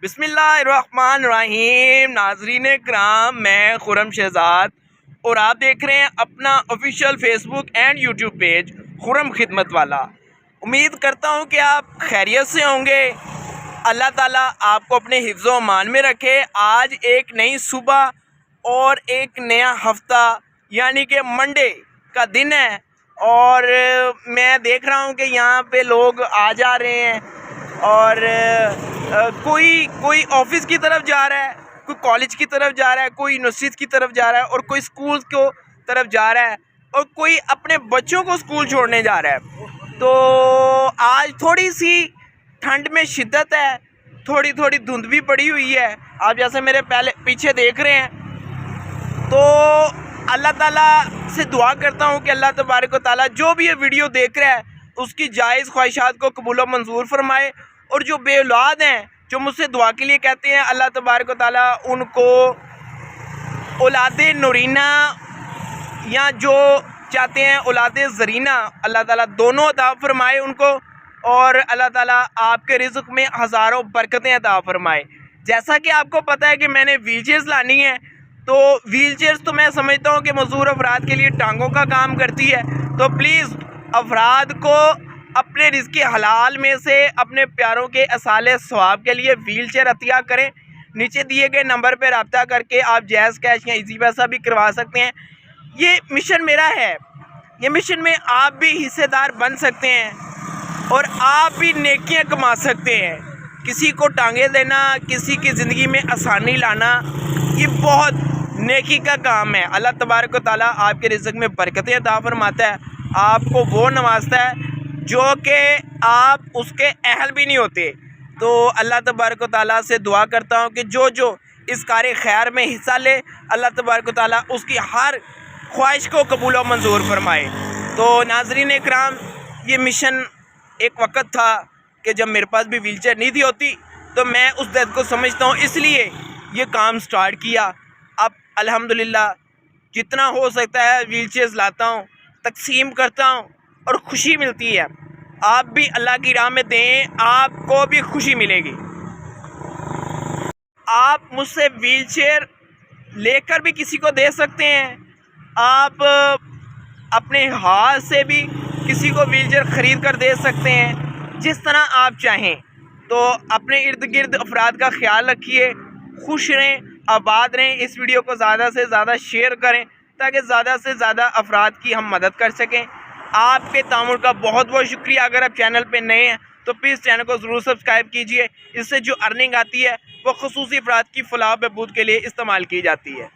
بسم اللہ الرحمن الرحیم۔ ناظرین کرام، میں خرم شہزاد اور آپ دیکھ رہے ہیں اپنا official Facebook and YouTube page Khurram خدمت والا۔ امید کرتا ہوں کہ آپ خیریت سے ہوں گے۔ اللہ تعالیٰ آپ کو اپنے حفظ و امان میں رکھے۔ آج ایک نئی صبح اور ایک نیا ہفتہ یعنی کہ منڈے کا دن ہے، اور میں دیکھ رہا ہوں کہ یہاں پہ لوگ آ جا رہے ہیں، اور کوئی آفس کی طرف جا رہا ہے، کوئی کالج کی طرف جا رہا ہے، کوئی یونیورسٹی کی طرف جا رہا ہے، اور کوئی اسکول کو طرف جا رہا ہے، اور کوئی اپنے بچوں کو اسکول چھوڑنے جا رہا ہے۔ تو آج تھوڑی سی ٹھنڈ میں شدت ہے، تھوڑی دھند بھی پڑی ہوئی ہے، آپ جیسے میرے پیچھے دیکھ رہے ہیں۔ تو اللہ تعالیٰ سے دعا کرتا ہوں کہ اللہ تبارک و تعالیٰ جو بھی یہ ویڈیو دیکھ رہا ہے اس کی جائز خواہشات کو قبول و منظور فرمائے، اور جو بے اولاد ہیں جو مجھ سے دعا کے لیے کہتے ہیں، اللہ تبارک و تعالیٰ ان کو اولاد نورینہ یا جو چاہتے ہیں اولاد زرینہ، اللہ تعالیٰ دونوں عطا فرمائے ان کو، اور اللہ تعالیٰ آپ کے رزق میں ہزاروں برکتیں عطا فرمائے۔ جیسا کہ آپ کو پتہ ہے کہ میں نے ویل چیئرز لانی ہے، تو ویل چیئرز تو میں سمجھتا ہوں کہ معذور افراد کے لیے ٹانگوں کا کام کرتی ہے، تو پلیز افراد کو اپنے رزق حلال میں سے اپنے پیاروں کے اصال ثواب کے لیے ویل چیئر عطیہ کریں۔ نیچے دیے گئے نمبر پہ رابطہ کر کے آپ جائز کیش یا ایزی پیسہ بھی کروا سکتے ہیں۔ یہ مشن میرا ہے، یہ مشن میں آپ بھی حصے دار بن سکتے ہیں، اور آپ بھی نیکیاں کما سکتے ہیں۔ کسی کو ٹانگیں دینا، کسی کی زندگی میں آسانی لانا، یہ بہت نیکی کا کام ہے۔ اللہ تبارک و تعالیٰ آپ کے رزق میں برکتیں عطا فرماتا ہے، آپ کو وہ نوازتا ہے جو کہ آپ اس کے اہل بھی نہیں ہوتے۔ تو اللہ تبارک و تعالیٰ سے دعا کرتا ہوں کہ جو اس کار خیر میں حصہ لے، اللہ تبارک و تعالیٰ اس کی ہر خواہش کو قبول و منظور فرمائے۔ تو ناظرین اکرام، یہ مشن ایک وقت تھا کہ جب میرے پاس بھی ویل چیئر نہیں تھی ہوتی، تو میں اس درد کو سمجھتا ہوں، اس لیے یہ کام سٹارٹ کیا۔ اب الحمدللہ جتنا ہو سکتا ہے ویل چیئرز لاتا ہوں، تقسیم کرتا ہوں، اور خوشی ملتی ہے۔ آپ بھی اللہ کی راہ میں دیں، آپ کو بھی خوشی ملے گی۔ آپ مجھ سے ویل چیئر لے کر بھی کسی کو دے سکتے ہیں، آپ اپنے ہاتھ سے بھی کسی کو ویل چیئر خرید کر دے سکتے ہیں، جس طرح آپ چاہیں۔ تو اپنے ارد گرد افراد کا خیال رکھیے، خوش رہیں، آباد رہیں۔ اس ویڈیو کو زیادہ سے زیادہ شیئر کریں تاکہ زیادہ سے زیادہ افراد کی ہم مدد کر سکیں۔ آپ کے تعامل کا بہت بہت شکریہ۔ اگر آپ چینل پہ نئے ہیں تو پلیز چینل کو ضرور سبسکرائب کیجئے، اس سے جو ارننگ آتی ہے وہ خصوصی افراد کی فلاح و بہبود کے لیے استعمال کی جاتی ہے۔